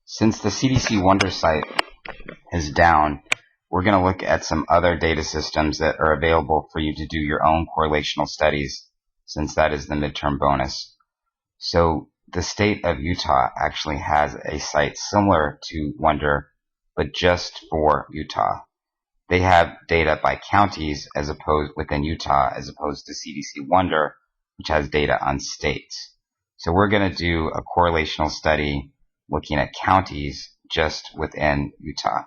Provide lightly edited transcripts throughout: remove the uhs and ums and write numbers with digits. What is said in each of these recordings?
Since the CDC Wonder site is down, we're going to look at some other data systems that are available for you to do your own correlational studies, since that is the midterm bonus. So the state of Utah actually has a site similar to Wonder, but just for Utah. They have data by counties within Utah, as opposed to CDC Wonder, which has data on states. So we're going to do a correlational study looking at counties just within Utah.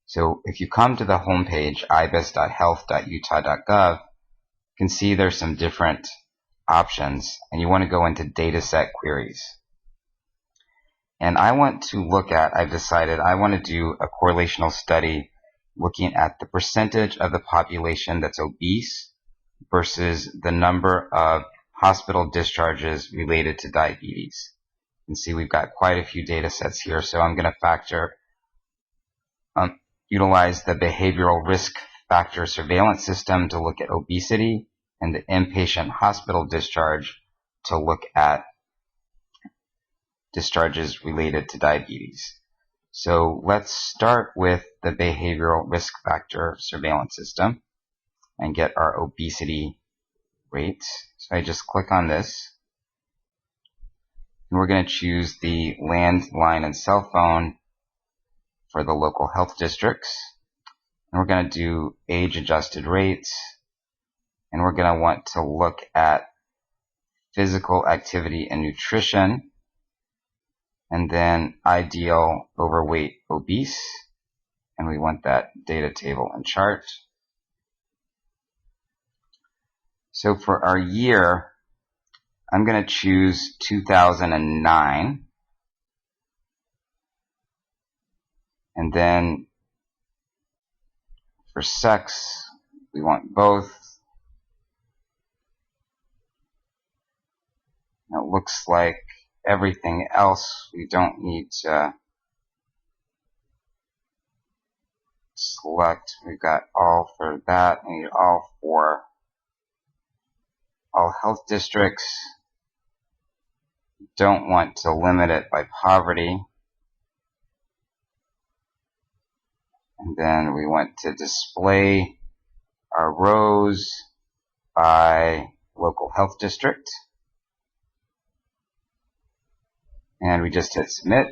So if you come to the homepage, ibis.health.utah.gov, you can see there's some different options, and you want to go into dataset queries. And I've decided I want to do a correlational study looking at the percentage of the population that's obese versus the number of hospital discharges related to diabetes. You can see we've got quite a few data sets here, so I'm going to utilize the behavioral risk factor surveillance system to look at obesity, and the inpatient hospital discharge to look at discharges related to diabetes. So let's start with the behavioral risk factor surveillance system and get our obesity rates. So I just click on this, and we're going to choose the landline and cell phone for the local health districts. And we're going to do age-adjusted rates, and we're going to want to look at physical activity and nutrition, and then ideal overweight obese, and we want that data table and chart. So for our year, I'm going to choose 2009, and then for sex, we want both. It looks like everything else we don't need to select. We've got all for that. We need all for all health districts. Don't want to limit it by poverty. And then we want to display our rows by local health district. And we just hit submit.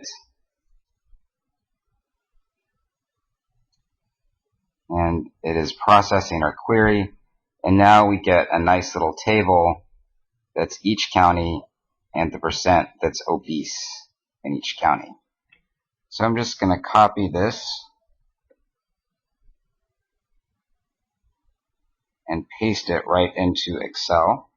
And it is processing our query. And now we get a nice little table that's each county and the percent that's obese in each county. So I'm just going to copy this and paste it right into Excel.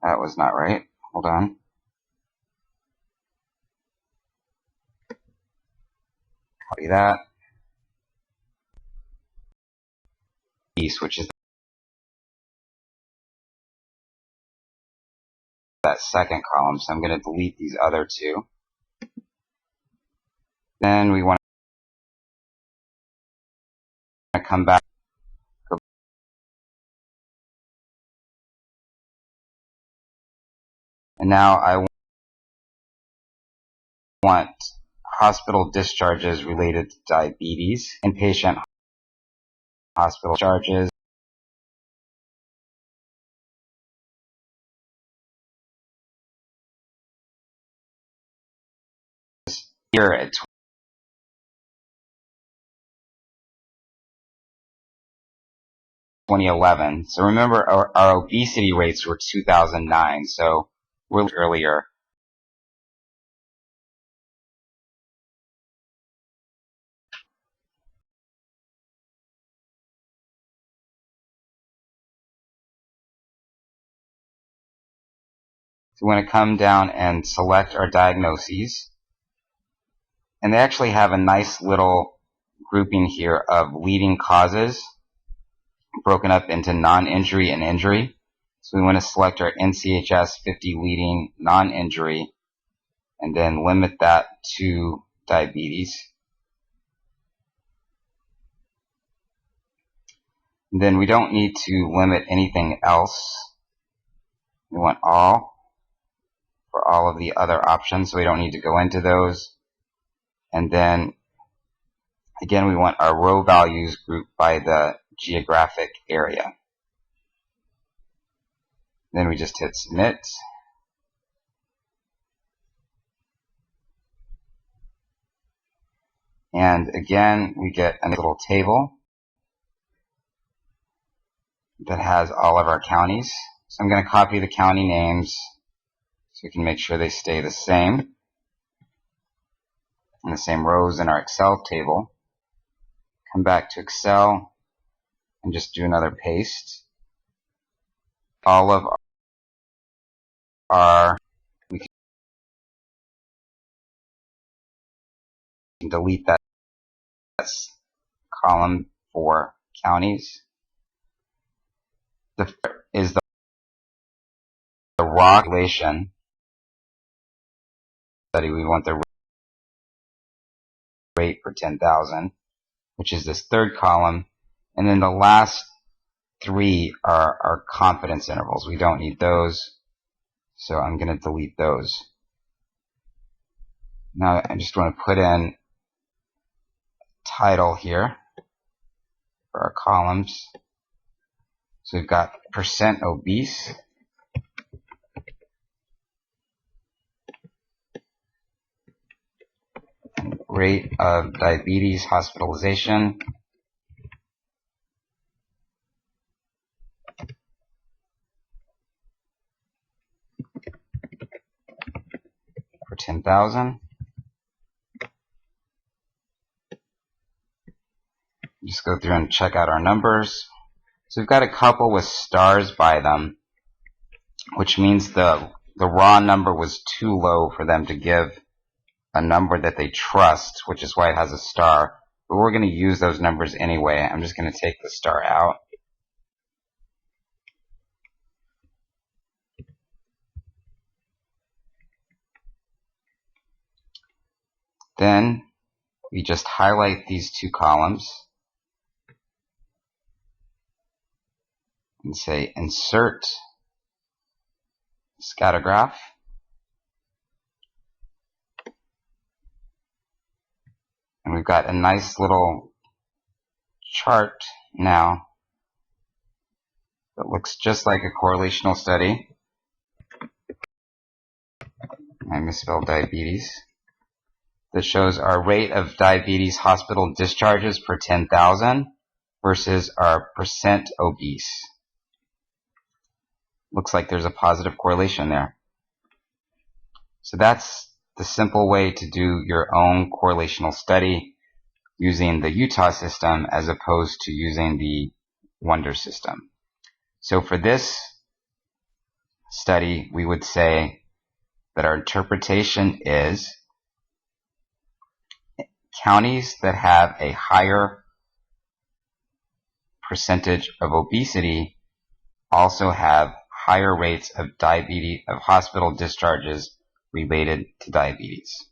That was not right. Hold on. Copy that. Which is that second column. So I'm going to delete these other two. Then we want to come back. And now I want hospital discharges related to diabetes, inpatient hospital discharges, here at 2011. So remember, our obesity rates were 2009, so we're earlier. So we want to come down and select our diagnoses. And they actually have a nice little grouping here of leading causes broken up into non-injury and injury. So we want to select our NCHS 50 leading non-injury and then limit that to diabetes. And then we don't need to limit anything else. We want all for all of the other options, so we don't need to go into those. And then again, we want our row values grouped by the geographic area. Then we just hit submit. And again, we get a little table that has all of our counties. So I'm going to copy the county names so we can make sure they stay the same in the same rows in our Excel table. Come back to Excel and just do another paste. All of we can delete that column for counties. Is the raw population study. We want the rate for 10,000, which is this third column. And then the last three are our confidence intervals. We don't need those, so I'm going to delete those. Now I just want to put in title here for our columns. So we've got percent obese, rate of diabetes hospitalization, for 10,000. Just go through and check out our numbers. So we've got a couple with stars by them, which means the raw number was too low for them to give a number that they trust, which is why it has a star. But we're going to use those numbers anyway. I'm just going to take the star out. Then we just highlight these two columns and say insert scatter graph. And we've got a nice little chart now that looks just like a correlational study. I misspelled diabetes. That shows our rate of diabetes hospital discharges per 10,000 versus our percent obese. Looks like there's a positive correlation there. So that's the simple way to do your own correlational study using the Utah system as opposed to using the Wonder system. So for this study, we would say that our interpretation is counties that have a higher percentage of obesity also have higher rates of hospital discharges related to diabetes.